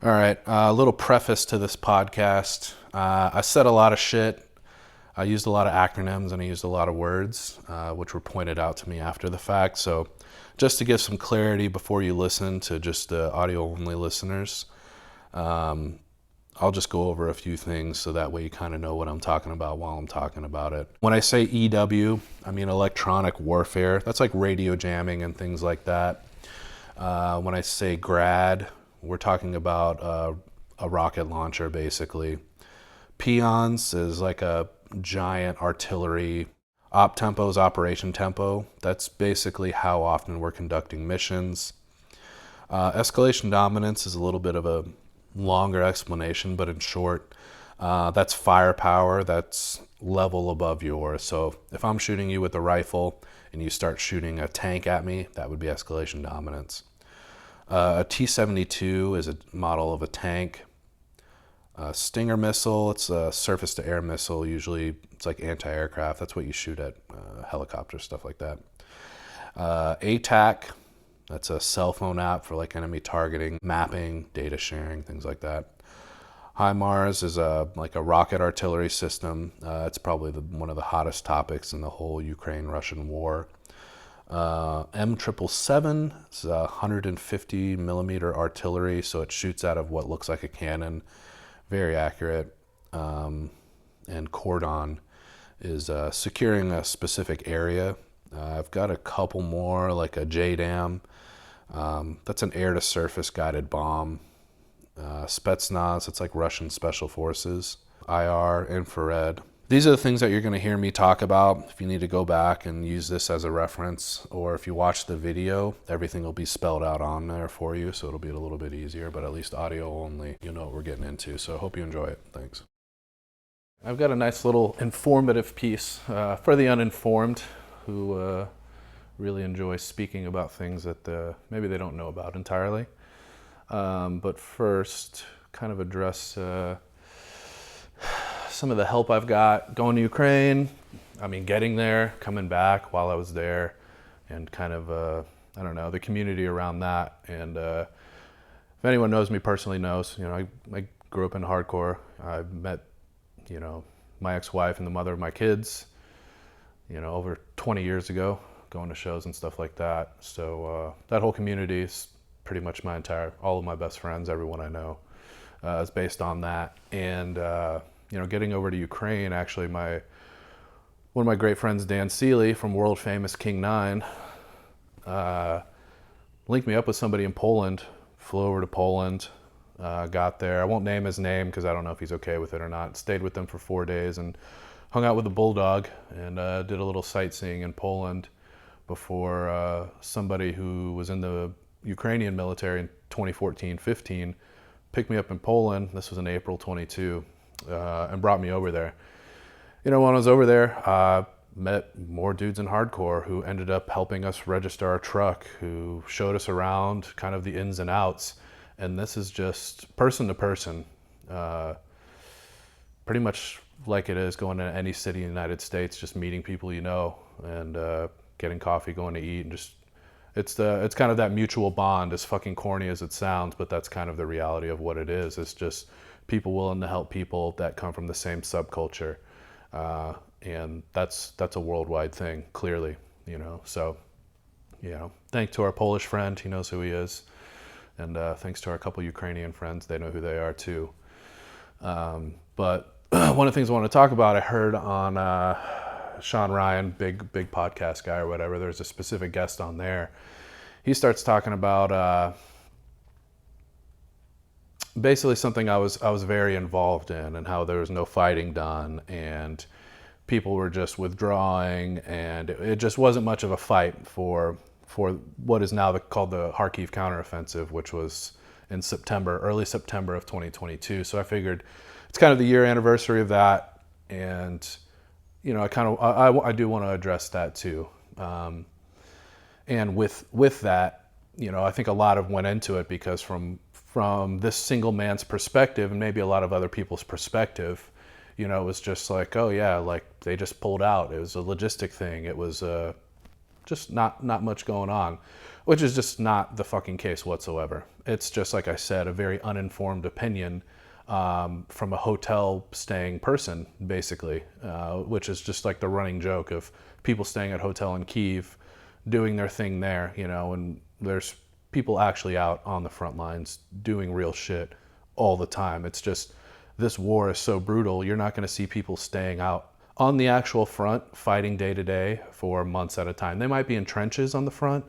All right, a little preface to this podcast. I said a lot of shit. I used a lot of acronyms and I used a lot of words, which were pointed out to me after the fact. So, just to give some clarity before you listen to just audio-only listeners, I'll just go over a few things so that way you kind of know what I'm talking about while I'm talking about it. When I say EW, I mean electronic warfare. That's like radio jamming and things like that. When I say grad, we're talking about a rocket launcher, basically. Peons is like a giant artillery. Op tempo is operation tempo. That's basically how often we're conducting missions. Escalation dominance is a little bit of a longer explanation, but in short, that's firepower that's level above yours. So if I'm shooting you with a rifle and you start shooting a tank at me, that would be escalation dominance. A T-72 is a model of a tank. Stinger missile, it's a surface-to-air missile. Usually it's like anti-aircraft. That's what you shoot at helicopters, stuff like that. ATAC, that's a cell phone app for like enemy targeting, mapping, data sharing, things like that. HIMARS is like a rocket artillery system. It's probably one of the hottest topics in the whole Ukraine-Russian war. M777 is 150 millimeter artillery, so it shoots out of what looks like a cannon. Very accurate. And Cordon is securing a specific area. I've got a couple more, like a JDAM. That's an air-to-surface guided bomb. Spetsnaz, it's like Russian special forces. IR, infrared. These are the things that you're going to hear me talk about. If you need to go back and use this as a reference, or if you watch the video, everything will be spelled out on there for you, so it'll be a little bit easier, but at least audio only, you know what we're getting into. So I hope you enjoy it. Thanks. I've got a nice little informative piece for the uninformed who really enjoy speaking about things that maybe they don't know about entirely. But first, kind of address some of the help I've got going to Ukraine. I mean, getting there, coming back while I was there, and kind of, I don't know, the community around that. And if anyone knows me personally knows, I grew up in hardcore. I met, my ex-wife and the mother of my kids, over 20 years ago, going to shows and stuff like that. So that whole community is pretty much all of my best friends, everyone I know, is based on that. And, getting over to Ukraine, actually, one of my great friends, Dan Seeley from world famous King 9, linked me up with somebody in Poland, flew over to Poland, got there. I won't name his name because I don't know if he's okay with it or not. Stayed with them for 4 days and hung out with a bulldog and did a little sightseeing in Poland before somebody who was in the Ukrainian military in 2014-15 picked me up in Poland. This was in April 22. And brought me over there. When I was over there, met more dudes in hardcore who ended up helping us register our truck, who showed us around kind of the ins and outs. And this is just person to person, pretty much like it is going to any city in the United States, just meeting people and getting coffee, going to eat, and just it's kind of that mutual bond, as fucking corny as it sounds, but that's kind of the reality of what it is. It's just people willing to help people that come from the same subculture, and that's a worldwide thing, clearly, So, thanks to our Polish friend, he knows who he is, and thanks to our couple Ukrainian friends, they know who they are too. But one of the things I want to talk about, I heard on Sean Ryan, big podcast guy or whatever. There's a specific guest on there. He starts talking about basically something I was very involved in, and how there was no fighting done, and people were just withdrawing, and it just wasn't much of a fight for what is now called the Kharkiv counteroffensive, which was in early September of 2022. So I figured it's kind of the year anniversary of that, and I do want to address that too. And with that, I think a lot of went into it because from this single man's perspective, and maybe a lot of other people's perspective, it was just like, oh yeah, like they just pulled out. It was a logistic thing. It was just not much going on, which is just not the fucking case whatsoever. It's just, like I said, a very uninformed opinion from a hotel staying person, basically, which is just like the running joke of people staying at hotel in Kyiv doing their thing there, you know, and there's people actually out on the front lines doing real shit all the time. It's just, this war is so brutal, you're not going to see people staying out on the actual front fighting day to day for months at a time. They might be in trenches on the front,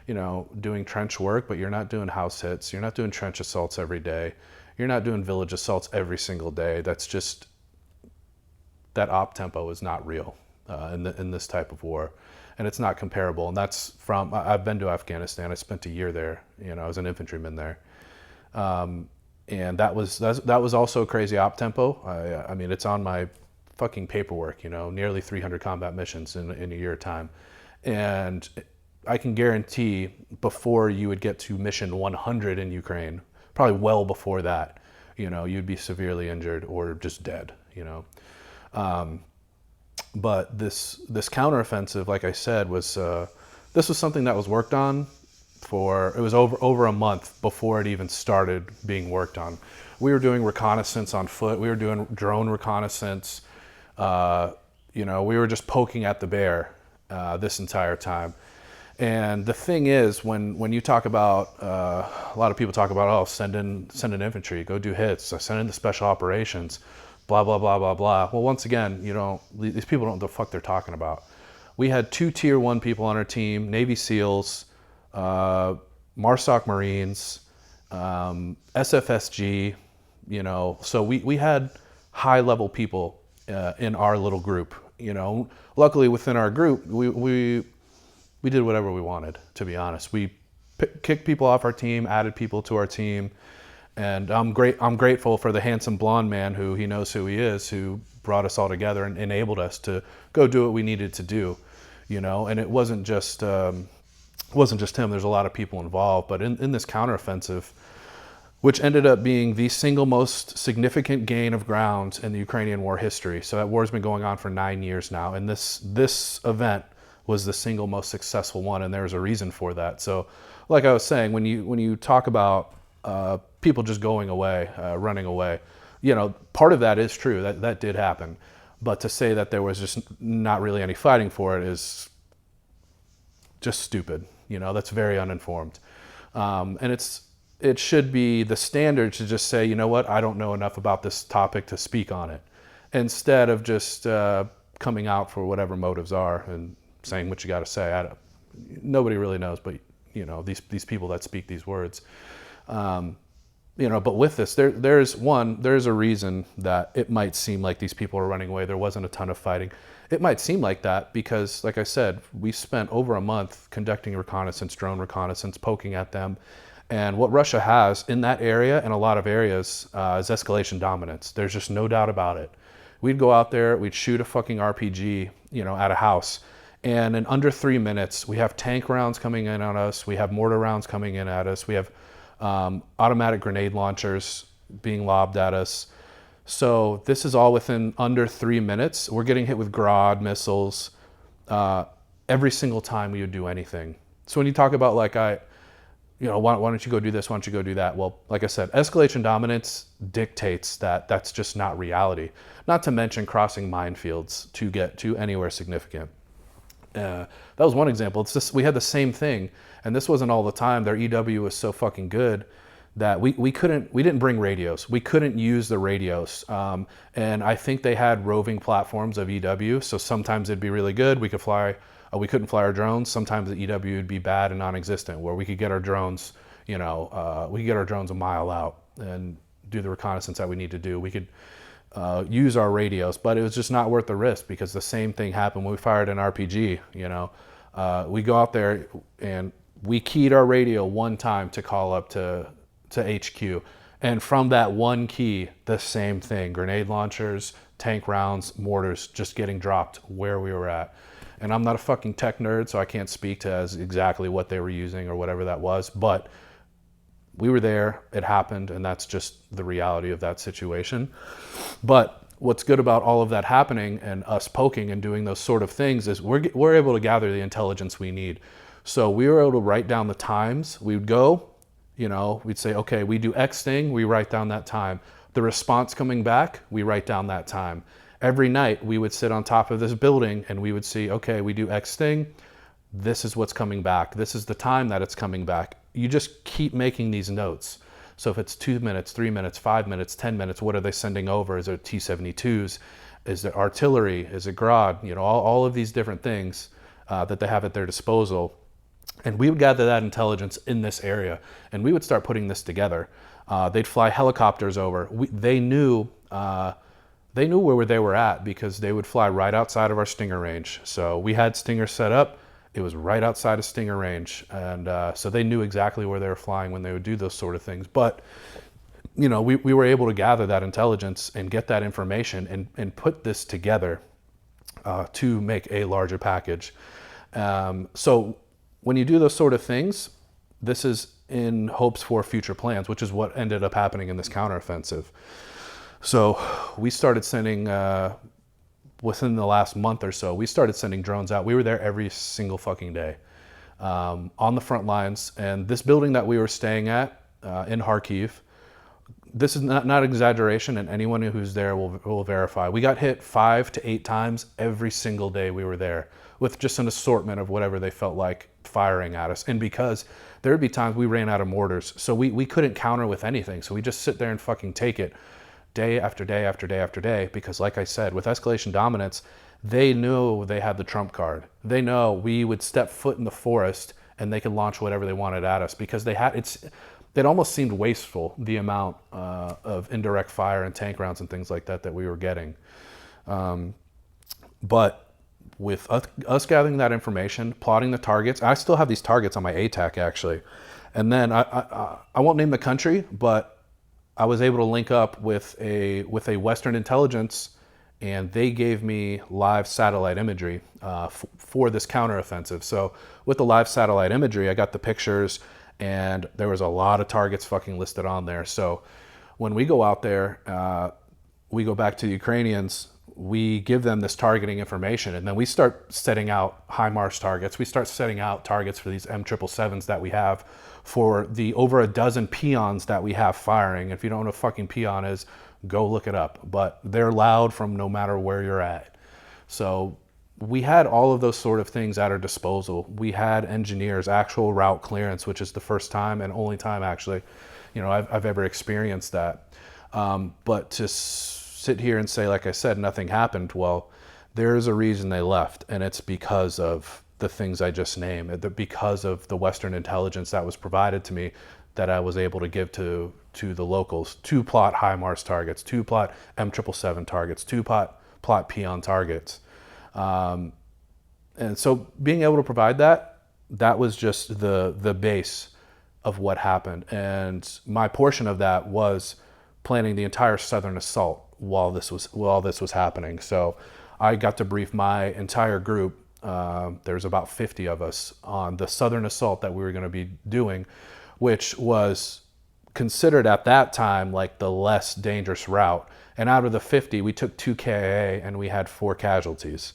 you know, doing trench work, but you're not doing house hits. You're not doing trench assaults every day. You're not doing village assaults every single day. That's just, that op tempo is not real in this type of war. And it's not comparable. And that's from, I've been to Afghanistan. I spent a year there. You know, I was an infantryman there. And that was also a crazy op tempo. I mean, it's on my fucking paperwork, you know, nearly 300 combat missions in a year of time. And I can guarantee before you would get to mission 100 in Ukraine, probably well before that, you know, you'd be severely injured or just dead, you know. But this counteroffensive, like I said, was this was something that was worked on for, it was over a month before it even started being worked on. We were doing reconnaissance on foot. We were doing drone reconnaissance. You know, we were just poking at the bear this entire time. And the thing is, when you talk about, a lot of people talk about, oh, send in infantry, go do hits, send in the special operations, blah, blah, blah, blah, blah. Well, once again, you know, these people don't know what the fuck they're talking about. We had 2 tier 1 people on our team, Navy SEALs, MARSOC Marines, SFSG, you know, so we had high level people in our little group, you know. Luckily within our group, we did whatever we wanted, to be honest. We kicked people off our team, added people to our team, and I'm grateful for the handsome blonde man who, he knows who he is, who brought us all together and enabled us to go do what we needed to do, you know. And it wasn't just him. There's a lot of people involved, but in this counteroffensive, which ended up being the single most significant gain of ground in the Ukrainian war history. So that war's been going on for 9 years now, and this event was the single most successful one, and there's a reason for that. So, like I was saying, when you talk about people just going away, running away, you know, part of that is true. That did happen, but to say that there was just not really any fighting for it is just stupid. You know, that's very uninformed, and it should be the standard to just say, you know what, I don't know enough about this topic to speak on it, instead of just coming out for whatever motives are and saying what you got to say. Nobody really knows, but you know, these people that speak these words, you know. But with this, there's a reason that it might seem like these people are running away. There wasn't a ton of fighting. It might seem like that because, like I said, we spent over a month conducting reconnaissance, drone reconnaissance, poking at them. And what Russia has in that area and a lot of areas is escalation dominance. There's just no doubt about it. We'd go out there, we'd shoot a fucking RPG, you know, at a house. And in under 3 minutes, we have tank rounds coming in on us. We have mortar rounds coming in at us. We have automatic grenade launchers being lobbed at us. So this is all within under 3 minutes. We're getting hit with Grad missiles every single time we would do anything. So when you talk about like, you know, why don't you go do this? Why don't you go do that? Well, like I said, escalation dominance dictates that that's just not reality. Not to mention crossing minefields to get to anywhere significant. That was one example. It's just, we had the same thing, and this wasn't all the time. Their EW was so fucking good that we didn't bring radios. We couldn't use the radios. And I think they had roving platforms of EW. So sometimes it'd be really good. We could fly, we couldn't fly our drones. Sometimes the EW would be bad and non-existent, where we could get our drones, you know, we could get our drones a mile out and do the reconnaissance that we need to do. We could use our radios, but it was just not worth the risk because the same thing happened when we fired an RPG, you know. We go out there and we keyed our radio one time to call up to HQ. And from that one key, the same thing, grenade launchers, tank rounds, mortars, just getting dropped where we were at. And I'm not a fucking tech nerd, so I can't speak to as exactly what they were using or whatever that was, but we were there, it happened, and that's just the reality of that situation. But what's good about all of that happening and us poking and doing those sort of things is we're able to gather the intelligence we need. So we were able to write down the times. We would go, we'd say, okay, we do X thing, we write down that time. The response coming back, we write down that time. Every night we would sit on top of this building and we would see, okay, we do X thing, this is what's coming back. This is the time that it's coming back. You just keep making these notes. So if it's 2 minutes, 3 minutes, 5 minutes, 10 minutes, what are they sending over? Is it T-72s? Is it artillery? Is it Grad? All of these different things that they have at their disposal. And we would gather that intelligence in this area, and we would start putting this together. They'd fly helicopters over. They knew where they were at because they would fly right outside of our Stinger range. So we had Stinger set up. It was right outside of Stinger range, and so they knew exactly where they were flying when they would do those sort of things. But we were able to gather that intelligence and get that information and put this together to make a larger package. So when you do those sort of things, this is in hopes for future plans, which is what ended up happening in this counteroffensive. So we started sending, within the last month or so, we started sending drones out. We were there every single fucking day on the front lines. And this building that we were staying at in Kharkiv, this is not exaggeration, and anyone who's there will verify. We got hit 5 to 8 times every single day we were there, with just an assortment of whatever they felt like firing at us. And because there would be times we ran out of mortars, so we couldn't counter with anything. So we just sit there and fucking take it day after day after day after day, because like I said, with escalation dominance, they knew they had the trump card. They know we would step foot in the forest and they could launch whatever they wanted at us, because it almost seemed wasteful, the amount of indirect fire and tank rounds and things like that we were getting. But with us gathering that information, plotting the targets, I still have these targets on my ATAC actually. And then I won't name the country, but I was able to link up with a Western intelligence, and they gave me live satellite imagery for this counteroffensive. So with the live satellite imagery, I got the pictures, and there was a lot of targets fucking listed on there. So when we go out there, we go back to the Ukrainians, we give them this targeting information, and then we start setting out HIMARS targets. We start setting out targets for these M777s that we have, for the over a dozen peons that we have firing. If you don't know what a fucking peon is, go look it up. But they're loud from no matter where you're at. So we had all of those sort of things at our disposal. We had engineers, actual route clearance, which is the first time and only time actually, I've ever experienced that. But to sit here and say, like I said, nothing happened, well, there's a reason they left, and it's because of the things I just named, because of the Western intelligence that was provided to me, that I was able to give to the locals, to plot HIMARS targets, to plot M777 targets, to plot peon targets. And so being able to provide that was just the base of what happened. And my portion of that was planning the entire southern assault while this was happening. So I got to brief my entire group. There's about 50 of us on the southern assault that we were going to be doing, which was considered at that time like the less dangerous route. And out of the 50, we took 2 KIA and we had 4 casualties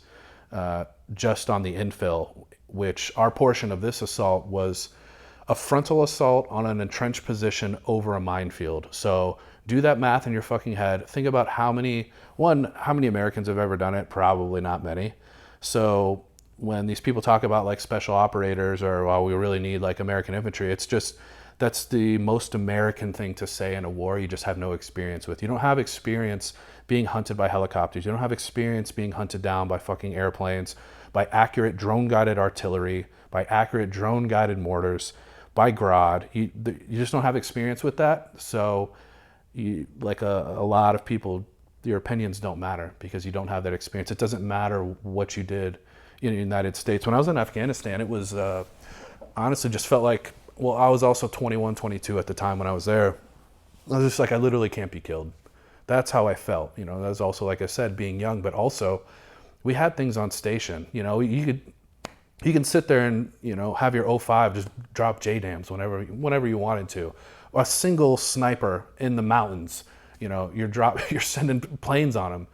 just on the infill, which our portion of this assault was a frontal assault on an entrenched position over a minefield. So do that math in your fucking head. Think about how many Americans have ever done it? Probably not many. So when these people talk about like special operators or, well, we really need like American infantry, it's just, that's the most American thing to say in a war you just have no experience with. You don't have experience being hunted by helicopters. You don't have experience being hunted down by fucking airplanes, by accurate drone-guided artillery, by accurate drone-guided mortars, by Grad. You just don't have experience with that. So like a lot of people, your opinions don't matter because you don't have that experience. It doesn't matter what you did in the United States. When I was in Afghanistan, it was honestly just felt like, well, I was also 21, 22 at the time when I was there. I was just like, I literally can't be killed. That's how I felt. That was also, like I said, being young, but also we had things on station. You can sit there and, have your 05 just drop JDAMs whenever you wanted to. A single sniper in the mountains, you're sending planes on them.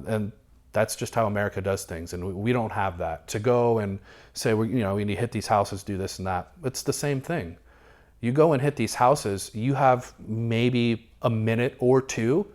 And that's just how America does things. And we don't have that. To go and say, we need to hit these houses, do this and that. It's the same thing. You go and hit these houses, you have maybe a minute or two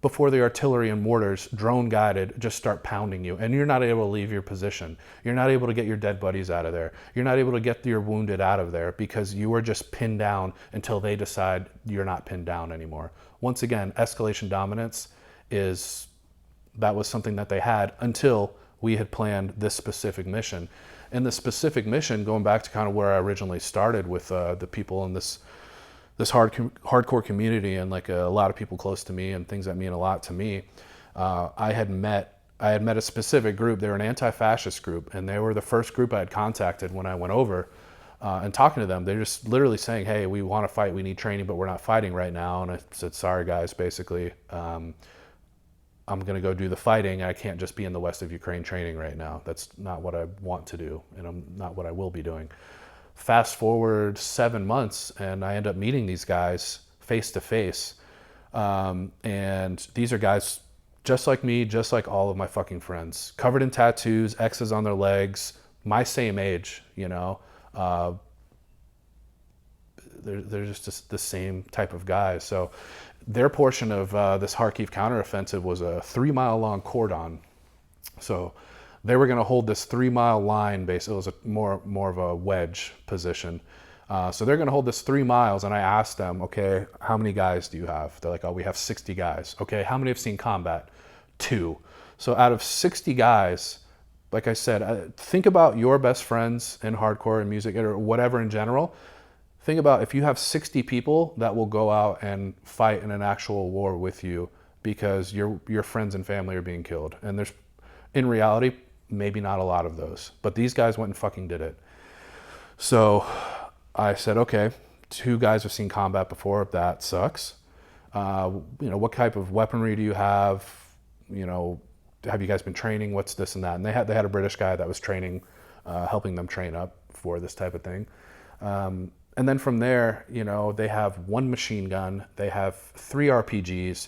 before the artillery and mortars, drone guided, just start pounding you. And you're not able to leave your position. You're not able to get your dead buddies out of there. You're not able to get your wounded out of there because you are just pinned down until they decide you're not pinned down anymore. Once again, escalation dominance that was something that they had until we had planned this specific mission. And the specific mission, going back to kind of where I originally started with the people in this hardcore community and like a lot of people close to me and things that mean a lot to me, I had met a specific group. They were an anti-fascist group, and they were the first group I had contacted when I went over and talking to them. They're just literally saying, hey, we want to fight, we need training, but we're not fighting right now. And I said, sorry guys, basically, I'm going to go do the fighting. I can't just be in the west of Ukraine training right now. That's not what I want to do, and not what I will be doing. Fast forward 7 months, and I end up meeting these guys face to face. And these are guys just like me, just like all of my fucking friends, covered in tattoos, X's on their legs, my same age, they're just the same type of guys. So their portion of this Kharkiv counteroffensive was a 3-mile long cordon. So they were going to hold this 3-mile line base. It was more of a wedge position. So they're going to hold this 3 miles. And I asked them, okay, how many guys do you have? They're like, oh, we have 60 guys. Okay, how many have seen combat? 2. So out of 60 guys, like I said, think about your best friends in hardcore and music or whatever in general. Think about if you have 60 people that will go out and fight in an actual war with you because your friends and family are being killed. And there's, in reality, maybe not a lot of those. But these guys went and fucking did it. So I said, okay, 2 guys have seen combat before. That sucks. What type of weaponry do you have? Have you guys been training? What's this and that? And they had a British guy that was training, helping them train up for this type of thing. And then from there, they have 1 machine gun, they have 3 RPGs,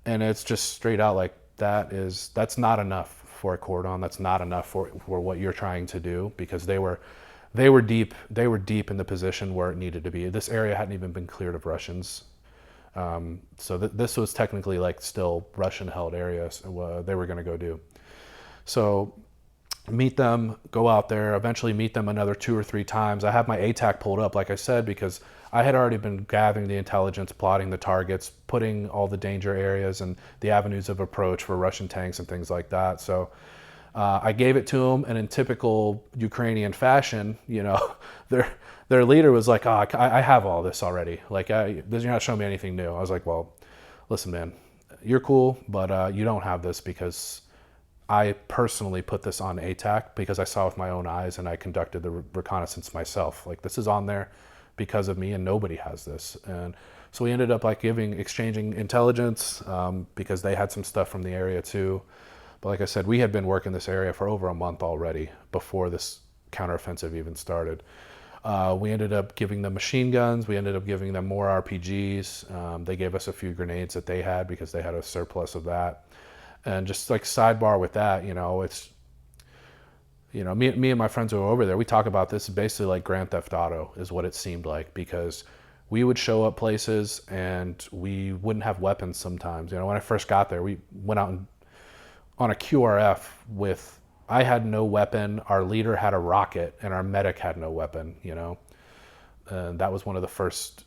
and it's just straight out like that's not enough for a cordon. That's not enough for what you're trying to do, because they were deep in the position where it needed to be. This area hadn't even been cleared of Russians. So this was technically like still Russian held areas they were going to go do. So meet them, go out there, eventually meet them another 2 or 3 times. I have my ATAC pulled up, like I said, because I had already been gathering the intelligence, plotting the targets, putting all the danger areas and the avenues of approach for Russian tanks and things like that. So I gave it to them, and in typical Ukrainian fashion, their leader was like, oh, I have all this already. Like, you're not showing me anything new. I was like, well, listen, man, you're cool, but you don't have this because I personally put this on ATAC because I saw with my own eyes and I conducted the reconnaissance myself. Like, this is on there because of me, and nobody has this. And so we ended up exchanging intelligence because they had some stuff from the area too. But like I said, we had been working this area for over a month already before this counteroffensive even started. We ended up giving them machine guns. We ended up giving them more RPGs. They gave us a few grenades that they had because they had a surplus of that. And just like sidebar with that, it's, me and my friends who were over there, we talk about this basically like Grand Theft Auto is what it seemed like, because we would show up places and we wouldn't have weapons sometimes. When I first got there, we went out on a QRF I had no weapon, our leader had a rocket, and our medic had no weapon, And that was one of the first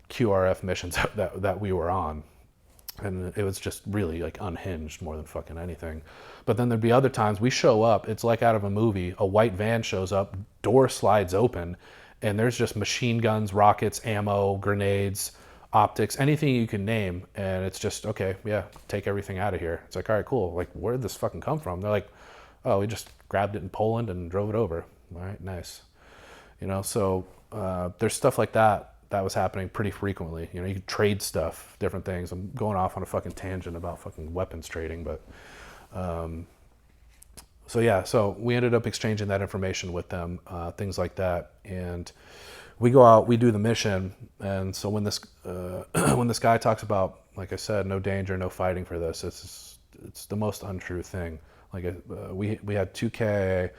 QRF missions that we were on. And it was just really like unhinged more than fucking anything. But then there'd be other times we show up, it's like out of a movie, a white van shows up, door slides open, and there's just machine guns, rockets, ammo, grenades, optics, anything you can name. And it's just, okay, yeah, take everything out of here. It's like, all right, cool. Like, where did this fucking come from? They're like, oh, we just grabbed it in Poland and drove it over. All right, nice. So there's stuff like that was happening pretty frequently. You could trade stuff, different things. I'm going off on a fucking tangent about fucking weapons trading, but so we ended up exchanging that information with them, things like that. And we go out, we do the mission, and so when this when this guy talks about, like I said, no danger, no fighting for this, it's the most untrue thing. Like we had 2 KIA,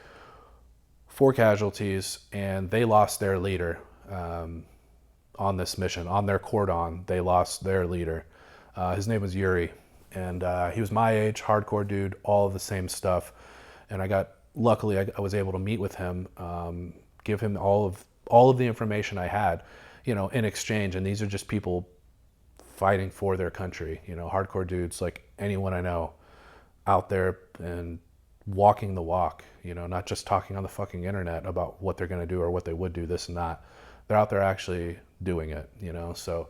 4 casualties, and they lost their leader on this mission. On their cordon, they lost their leader. His name was Yuri, and he was my age, hardcore dude, all of the same stuff. And luckily, I was able to meet with him, give him all of the information I had, in exchange. And these are just people fighting for their country, hardcore dudes like anyone I know out there and walking the walk, not just talking on the fucking internet about what they're going to do or what they would do, this and that. They're out there actually doing it, so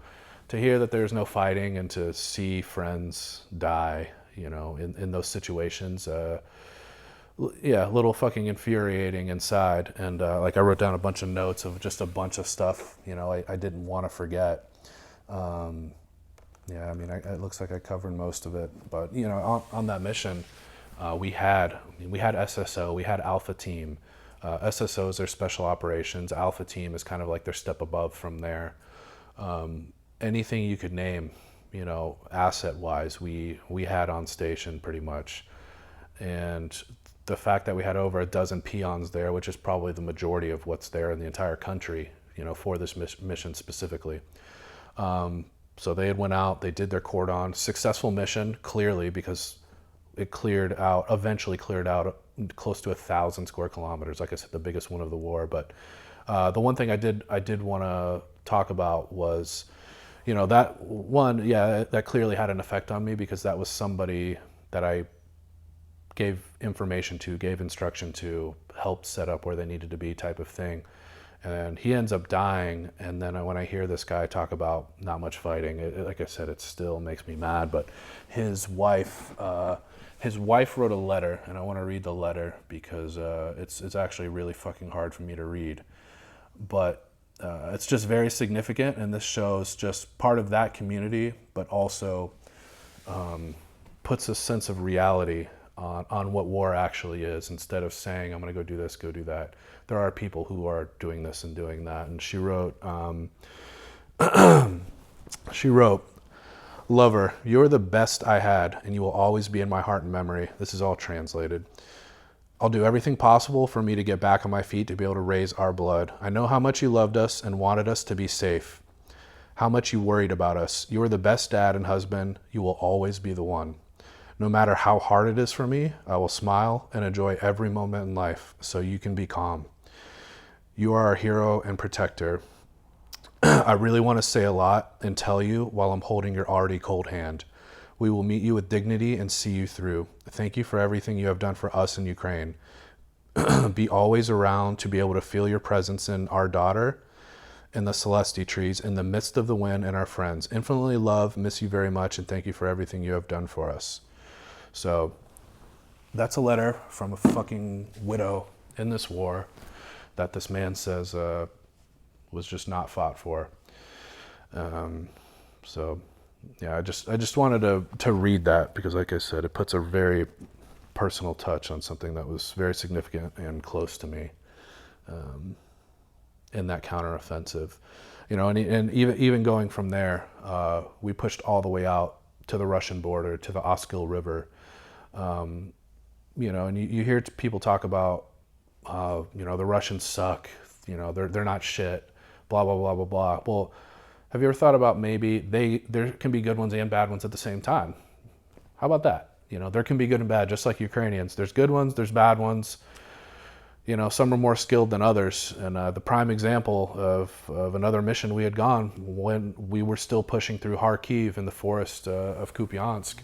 to hear that there's no fighting and to see friends die, in those situations, yeah, a little fucking infuriating inside. And like I wrote down a bunch of notes of just a bunch of stuff, I didn't want to forget. Yeah, I mean, it looks like I covered most of it, but on that mission, we had SSO, we had Alpha Team. SSOs are special operations. Alpha Team is kind of like their step above from there. Anything you could name, asset-wise, we had on station pretty much. And the fact that we had over a dozen peons there, which is probably the majority of what's there in the entire country, for this mission specifically. So they had went out, they did their cordon, successful mission, clearly, because it eventually cleared out close to 1,000 square kilometers. Like I said, the biggest one of the war. But the one thing I did want to talk about was, that one, yeah, that clearly had an effect on me, because that was somebody that I gave information to, gave instruction to, helped set up where they needed to be, type of thing. And he ends up dying. And then when I hear this guy talk about not much fighting, like I said, it still makes me mad. But his wife wrote a letter, and I want to read the letter because it's actually really fucking hard for me to read. But it's just very significant, and this shows just part of that community, but also puts a sense of reality on what war actually is. Instead of saying, I'm going to go do this, go do that, there are people who are doing this and doing that. And she wrote, "Lover, you're the best I had, and you will always be in my heart and memory." This is all translated. "I'll do everything possible for me to get back on my feet to be able to raise our blood. I know how much you loved us and wanted us to be safe, how much you worried about us. You are the best dad and husband. You will always be the one. No matter how hard it is for me, I will smile and enjoy every moment in life so you can be calm. You are our hero and protector. I really want to say a lot and tell you while I'm holding your already cold hand. We will meet you with dignity and see you through. Thank you for everything you have done for us in Ukraine. Be always around to be able to feel your presence in our daughter, in the Celesti trees, in the midst of the wind, and our friends. Infinitely love, miss you very much, and thank you for everything you have done for us." So that's a letter from a fucking widow in this war that this man says was just not fought for. So yeah, I just wanted to read that because, like I said, it puts a very personal touch on something that was very significant and close to me in that counteroffensive. And even going from there, we pushed all the way out to the Russian border, to the Oskil River. And you hear people talk about, the Russians suck, they're not shit, blah, blah, blah, blah, blah. Well, have you ever thought about maybe there can be good ones and bad ones at the same time? How about that? There can be good and bad, just like Ukrainians. There's good ones, there's bad ones. Some are more skilled than others. And the prime example of another mission we had gone when we were still pushing through Kharkiv in the forest of Kupiansk.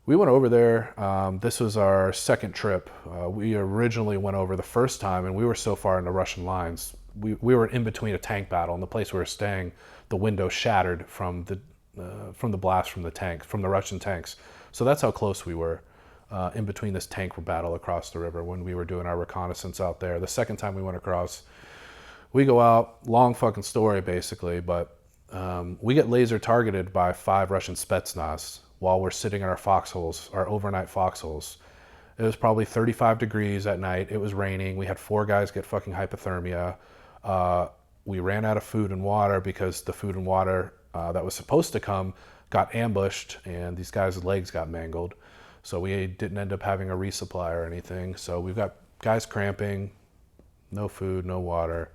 We went over there. This was our second trip. We originally went over the first time, and we were so far in the Russian lines. We were in between a tank battle, and the place we were staying, the window shattered from the blast from the Russian tanks. So that's how close we were in between this tank battle across the river when we were doing our reconnaissance out there. The second time we went across, we go out, long fucking story basically, but we get laser targeted by 5 Russian Spetsnaz while we're sitting in our foxholes, our overnight foxholes. It was probably 35 degrees at night. It was raining. We had 4 guys get fucking hypothermia. we ran out of food and water because the food and water that was supposed to come got ambushed, and these guys' legs got mangled. So we didn't end up having a resupply or anything. So we've got guys cramping, no food, no water,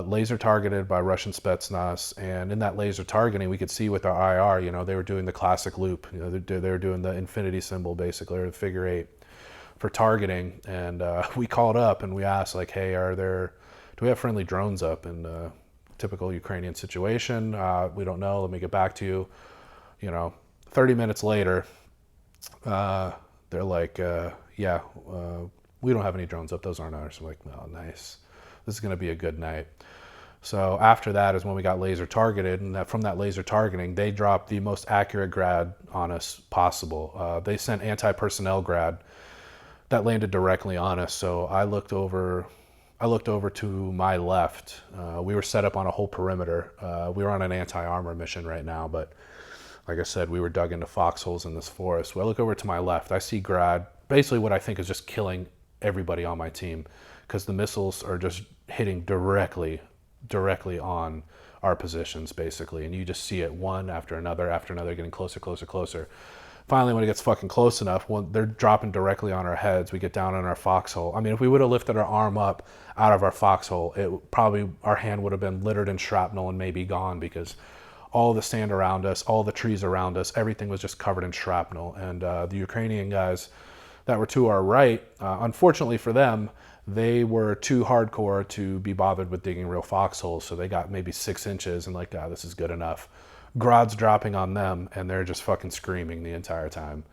laser targeted by Russian Spetsnaz. And in that laser targeting, we could see with our IR, they were doing the classic loop. They were doing the infinity symbol, basically, or the figure eight for targeting. And we called up and we asked, like, hey, do we have friendly drones up? And typical Ukrainian situation, we don't know, let me get back to you. 30 minutes later, they're like, we don't have any drones up, those aren't ours. I'm like, oh, nice, this is going to be a good night. So after that is when we got laser targeted, and from that laser targeting, they dropped the most accurate grad on us possible. They sent anti-personnel grad that landed directly on us. So I looked over to my left. We were set up on a whole perimeter. We were on an anti-armor mission right now, but like I said, we were dug into foxholes in this forest. So I look over to my left. I see grad, basically what I think is just killing everybody on my team, because the missiles are just hitting directly on our positions, basically. And you just see it one after another, getting closer. Finally, when it gets fucking close enough, they're dropping directly on our heads. We get down in our foxhole. I mean, if we would have lifted our arm up out of our foxhole, our hand would have been littered in shrapnel and maybe gone, because all the sand around us, all the trees around us, everything was just covered in shrapnel. And the Ukrainian guys that were to our right, unfortunately for them, they were too hardcore to be bothered with digging real foxholes. So they got maybe 6 inches and like, this is good enough. Grad's dropping on them, and they're just fucking screaming the entire time,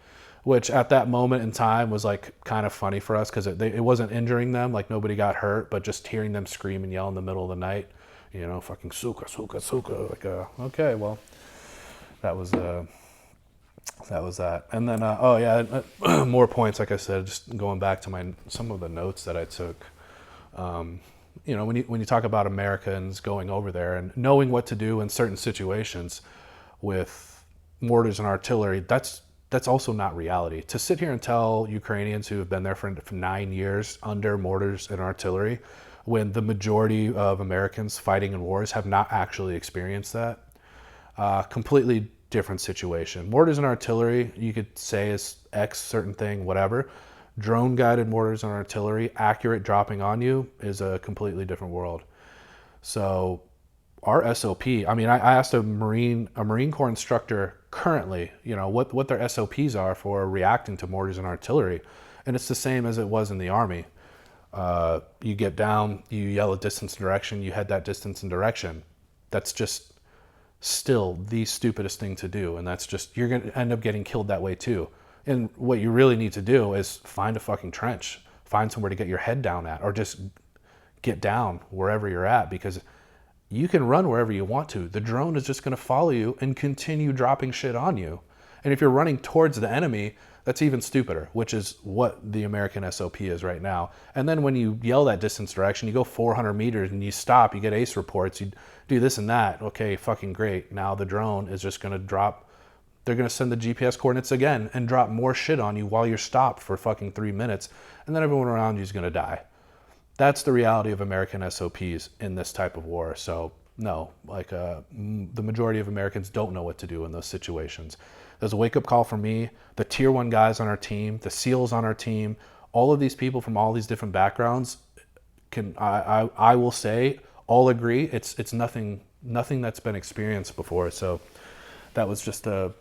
which at that moment in time was like kind of funny for us, because it wasn't injuring them, like nobody got hurt, but just hearing them scream and yell in the middle of the night, fucking suka, like, okay, well, that was that. And then, more points, like I said, just going back to some of the notes that I took. When you talk about Americans going over there and knowing what to do in certain situations with mortars and artillery, that's also not reality. To sit here and tell Ukrainians who have been there for 9 years under mortars and artillery, when the majority of Americans fighting in wars have not actually experienced that, completely different situation. Mortars and artillery, you could say, is X certain thing, whatever. Drone guided mortars and artillery, accurate dropping on you, is a completely different world. So our SOP, I mean, I asked a Marine Corps instructor currently, what their SOPs are for reacting to mortars and artillery. And it's the same as it was in the Army. You get down, you yell a distance and direction, you head that distance and direction. That's just still the stupidest thing to do. And that's just, you're going to end up getting killed that way too. And what you really need to do is find a fucking trench, find somewhere to get your head down at, or just get down wherever you're at, because you can run wherever you want to. The drone is just going to follow you and continue dropping shit on you. And if you're running towards the enemy, that's even stupider, which is what the American SOP is right now. And then when you yell that distance direction, you go 400 meters and you stop, you get ACE reports, you do this and that. Okay, fucking great. Now the drone is just going to drop. They're going to send the GPS coordinates again and drop more shit on you while you're stopped for fucking 3 minutes. And then everyone around you is going to die. That's the reality of American SOPs in this type of war. So no, the majority of Americans don't know what to do in those situations. There's a wake-up call for me, the tier 1 guys on our team, the SEALs on our team, all of these people from all these different backgrounds I will say, all agree it's nothing that's been experienced before. So that was just a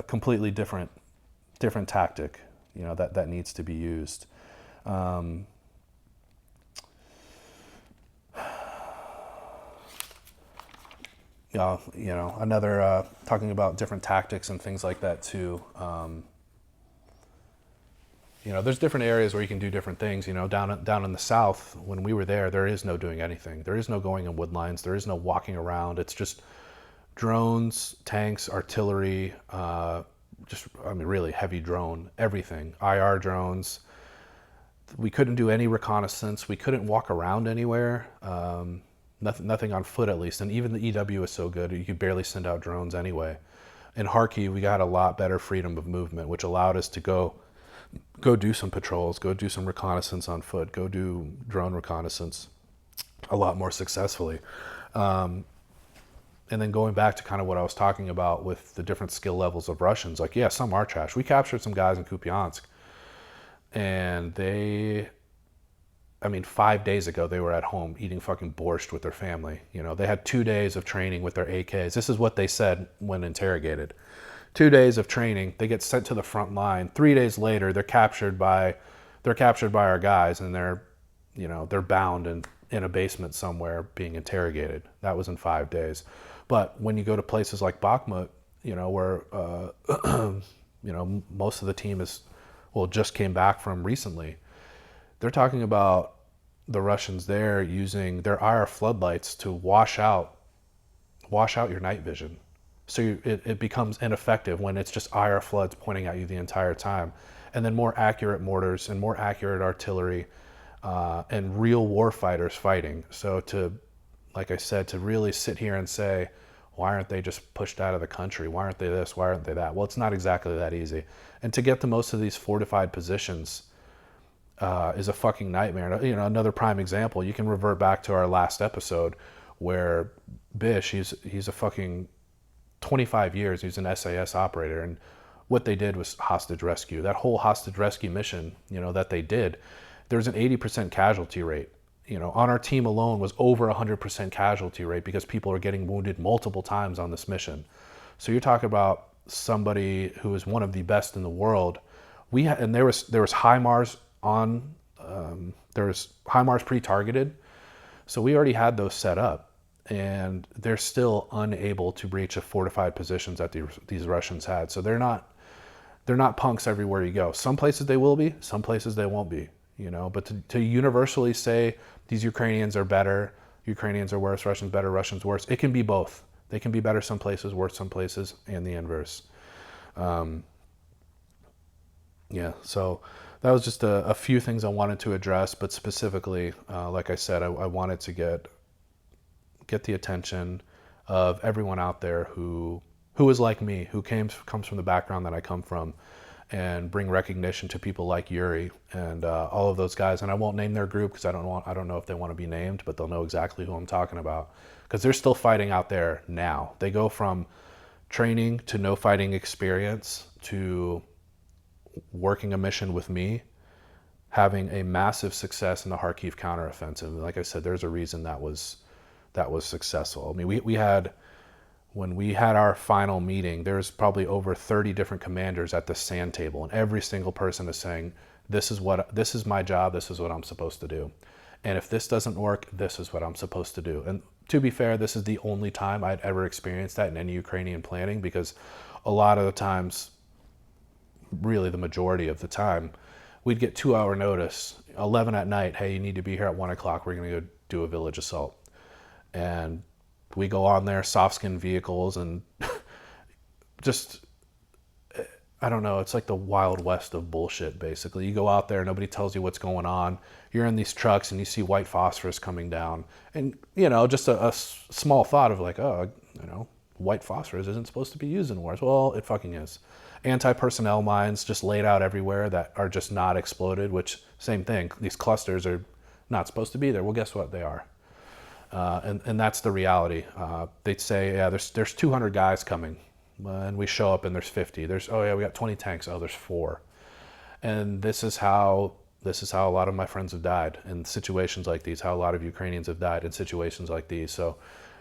completely different tactic, that needs to be used. Another talking about different tactics and things like that too. There's different areas where you can do different things. Down in the South, when we were there is no doing anything. There is no going in wood lines. There is no walking around. It's just drones, tanks, artillery, really heavy drone, everything. IR drones. We couldn't do any reconnaissance. We couldn't walk around anywhere. Nothing on foot, at least. And even the EW is so good, you could barely send out drones anyway. In Kharkiv, we got a lot better freedom of movement, which allowed us to go do some patrols, go do some reconnaissance on foot, go do drone reconnaissance. a lot more successfully. And then going back to kind of what I was talking about with the different skill levels of Russians, like, yeah, some are trash. We captured some guys in Kupiansk, and 5 days ago, they were at home eating fucking borscht with their family. You know, they had 2 days of training with their AKs. This is what they said when interrogated. 2 days of training, they get sent to the front line. 3 days later, they're captured by our guys, and they're bound in a basement somewhere being interrogated. That was in 5 days. But when you go to places like Bakhmut, where most of the team just came back from recently, they're talking about the Russians there using their IR floodlights to wash out your night vision. So it becomes ineffective when it's just IR floods pointing at you the entire time. And then more accurate mortars and more accurate artillery and real war fighters fighting. So like I said, to really sit here and say, why aren't they just pushed out of the country? Why aren't they this? Why aren't they that? Well, it's not exactly that easy. And to get to most of these fortified positions is a fucking nightmare. Another prime example, you can revert back to our last episode where Bish, he's a fucking 25 years, he's an SAS operator, and what they did was hostage rescue. That whole hostage rescue mission, that they did, there was an 80% casualty rate. On our team alone was over 100% casualty rate because people are getting wounded multiple times on this mission. So you're talking about somebody who is one of the best in the world. There was HIMARS on, there was HIMARS pre-targeted. So we already had those set up, and they're still unable to breach the fortified positions that these Russians had. So they're not punks everywhere you go. Some places they will be, some places they won't be. But to universally say these Ukrainians are better, Ukrainians are worse, Russians better, Russians worse, it can be both. They can be better some places, worse some places, and the inverse. So that was just a few things I wanted to address, but specifically, like I said, I wanted to get the attention of everyone out there who is like me, who comes from the background that I come from, and bring recognition to people like Yuri and all of those guys. And I won't name their group because I don't know if they want to be named, but they'll know exactly who I'm talking about because they're still fighting out there now. They go from training to no fighting experience to working a mission with me, having a massive success in the Kharkiv counteroffensive. And like I said, there's a reason that was successful. I mean, when we had our final meeting, there's probably over 30 different commanders at the sand table, and every single person is saying, this is my job, this is what I'm supposed to do. And if this doesn't work, this is what I'm supposed to do. And to be fair, this is the only time I'd ever experienced that in any Ukrainian planning, because a lot of the times, really the majority of the time, we'd get 2-hour notice, 11 at night, hey, you need to be here at 1 o'clock, we're gonna go do a village assault. And we go on there, soft skin vehicles, and just, I don't know, it's like the Wild West of bullshit, basically. You go out there, nobody tells you what's going on. You're in these trucks and you see white phosphorus coming down. And, just a small thought of like, white phosphorus isn't supposed to be used in wars. Well, it fucking is. Anti-personnel mines just laid out everywhere that are just not exploded, which, same thing, these clusters are not supposed to be there. Well, guess what? They are. And that's the reality. They'd say, yeah, there's 200 guys coming, and we show up and there's 50. We got 20 tanks. Oh, there's 4. And this is how a lot of my friends have died in situations like these. How a lot of Ukrainians have died in situations like these. So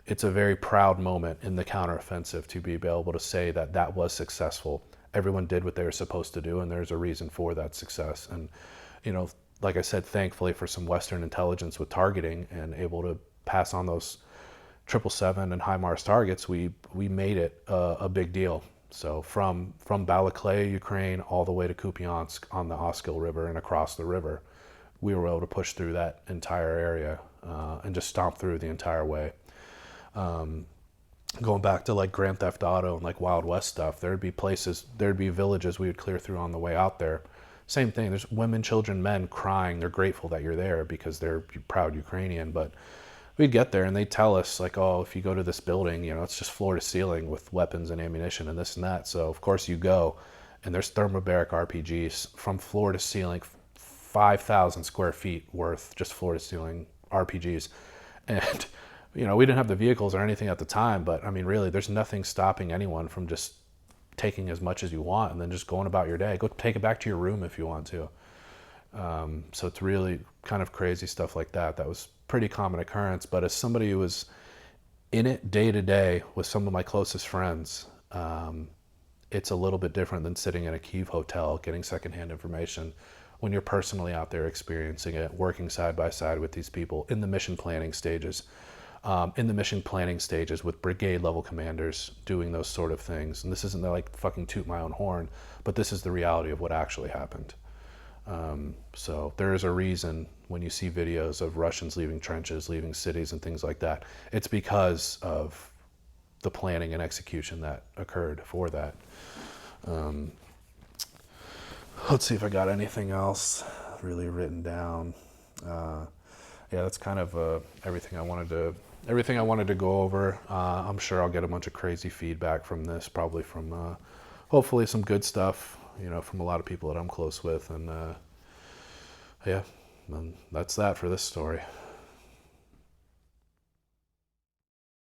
it's a very proud moment in the counteroffensive to be able to say that was successful. Everyone did what they were supposed to do, and there's a reason for that success. And like I said, thankfully for some Western intelligence with targeting and able to pass on those 777 and HIMARS targets, we made it a big deal. So from Balakleya, Ukraine, all the way to Kupiansk on the Oskil River and across the river, we were able to push through that entire area and just stomp through the entire way. Going back to like Grand Theft Auto and like Wild West stuff, there'd be villages we would clear through on the way out there. Same thing, there's women, children, men crying. They're grateful that you're there because they're proud Ukrainian, but we'd get there and they'd tell us like, oh, if you go to this building, it's just floor to ceiling with weapons and ammunition and this and that. So of course you go, and there's thermobaric RPGs from floor to ceiling, 5,000 square feet worth, just floor to ceiling RPGs. And, we didn't have the vehicles or anything at the time, but I mean, really, there's nothing stopping anyone from just taking as much as you want and then just going about your day. Go take it back to your room if you want to. So it's really kind of crazy stuff like that. That was pretty common occurrence. But as somebody who was in it day to day with some of my closest friends, it's a little bit different than sitting in a Kyiv hotel getting secondhand information when you're personally out there experiencing it, working side by side with these people in the mission planning stages. With brigade level commanders doing those sort of things. And this isn't like fucking toot my own horn, but this is the reality of what actually happened. So there is a reason when you see videos of Russians leaving trenches, leaving cities and things like that, it's because of the planning and execution that occurred for that. Let's see if I got anything else really written down. Yeah, that's kind of everything I wanted to go over. I'm sure I'll get a bunch of crazy feedback from this, probably from hopefully some good stuff, from a lot of people that I'm close with. And yeah, and that's that for this story.